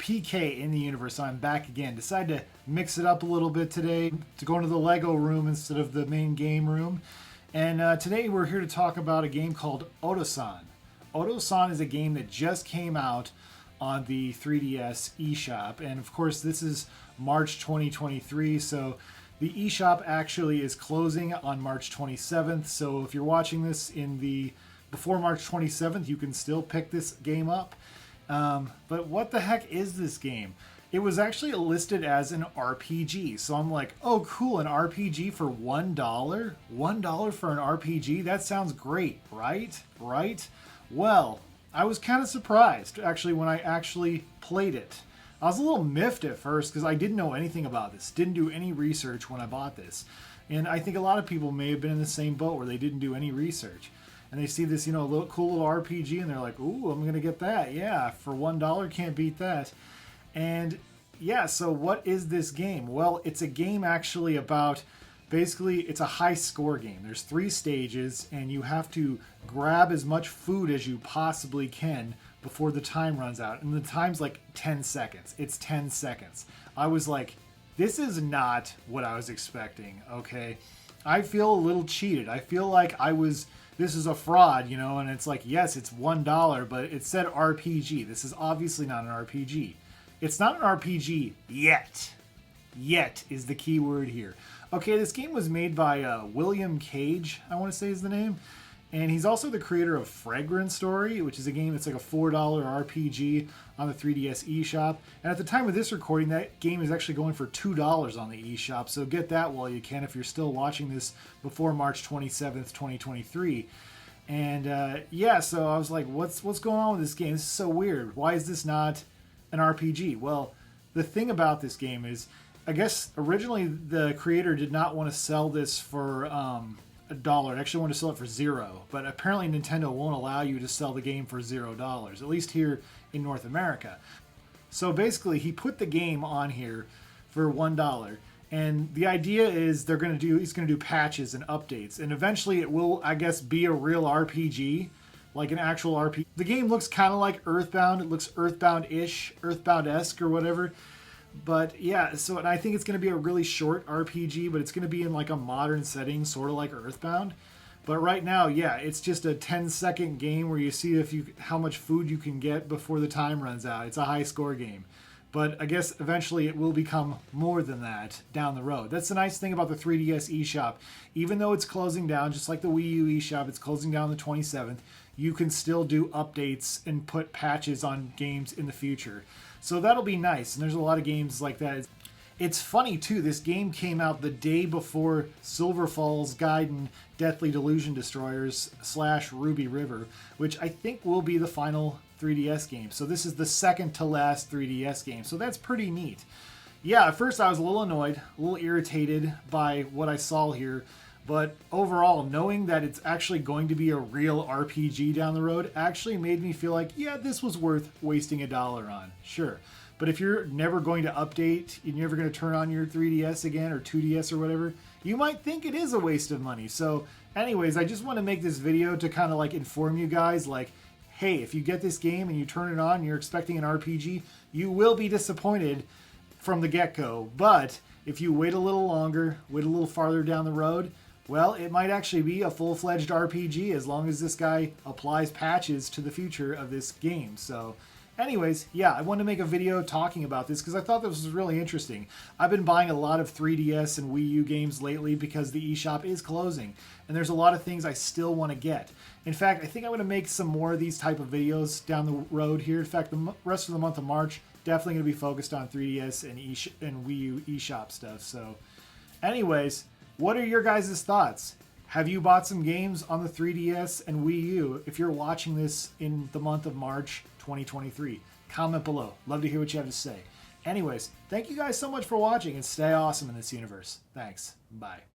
PK in the universe. So I'm back again. Decided to mix it up a little bit today to go into the Lego room instead of the main game room. And today we're here to talk about a game called Otosan. Otosan is a game that just came out on the 3DS eShop. And of course, this is March 2023. So the eShop actually is closing on March 27th. So if you're watching this before March 27th, you can still pick this game up. But what the heck is this game? It was actually listed as an RPG. So I'm like, oh, cool, an RPG for $1? $1 for an RPG? That sounds great, right? Right? Well, I was kind of surprised, actually, when I actually played it. I was a little miffed at first because I didn't know anything about this. Didn't do any research when I bought this. And I think a lot of people may have been in the same boat where they didn't do any research. And they see this, cool little RPG, and they're like, ooh, I'm going to get that. Yeah, for $1, can't beat that. And yeah, so what is this game? Well, it's a game actually about, basically, it's a high score game. There's 3 stages, and you have to grab as much food as you possibly can before the time runs out. And the time's like 10 seconds. It's 10 seconds. I was like, this is not what I was expecting, okay? I feel a little cheated. I feel like this is a fraud, and it's like, yes, it's $1, but it said RPG. This is obviously not an RPG. It's not an RPG yet. Yet is the key word here. Okay, this game was made by William Cage, I want to say is the name. And he's also the creator of Fragrance Story, which is a game that's like a $4 RPG on the 3DS eShop. And at the time of this recording, that game is actually going for $2 on the eShop. So get that while you can if you're still watching this before March 27th, 2023. And yeah, so I was like, what's going on with this game? This is so weird. Why is this not an RPG? Well, the thing about this game is, I guess originally the creator did not want to sell this for $1. It actually wanted to sell it for $0, but apparently Nintendo won't allow you to sell the game for $0, at least here in North America. So basically, he put the game on here for $1, and the idea is he's going to do patches and updates, and eventually it will, I guess, be a real RPG, like an actual RPG. The game looks kind of like Earthbound. It looks Earthbound-ish, Earthbound-esque or whatever. But yeah, and I think it's going to be a really short RPG, but it's going to be in like a modern setting, sort of like Earthbound. But right now, yeah, it's just a 10-second game where you see how much food you can get before the time runs out. It's a high-score game. But I guess eventually it will become more than that down the road. That's the nice thing about the 3DS eShop. Even though it's closing down, just like the Wii U eShop, it's closing down the 27th, you can still do updates and put patches on games in the future. So that'll be nice, and there's a lot of games like that. It's funny, too, this game came out the day before Silver Falls Gaiden Deathly Delusion Destroyers / Ruby River, which I think will be the final 3DS game. So this is the second to last 3DS game, so that's pretty neat. Yeah, at first I was a little annoyed, a little irritated by what I saw here, but overall, knowing that it's actually going to be a real RPG down the road actually made me feel like, yeah, this was worth wasting $1 on. Sure. But if you're never going to update, you're never going to turn on your 3DS again or 2DS or whatever, you might think it is a waste of money. So anyways, I just want to make this video to kind of like inform you guys, like, hey, if you get this game and you turn it on and you're expecting an RPG, you will be disappointed from the get-go. But if you wait a little longer, wait a little farther down the road, well, it might actually be a full-fledged RPG as long as this guy applies patches to the future of this game. So anyways, yeah, I wanted to make a video talking about this because I thought this was really interesting. I've been buying a lot of 3DS and Wii U games lately because the eShop is closing, and there's a lot of things I still want to get. In fact, I think I'm going to make some more of these type of videos down the road here. In fact, the rest of the month of March, definitely going to be focused on 3DS and Wii U eShop stuff. So anyways, what are your guys' thoughts? Have you bought some games on the 3DS and Wii U if you're watching this in the month of March 2023? Comment below. Love to hear what you have to say. Anyways, thank you guys so much for watching, and stay awesome in this universe. Thanks. Bye.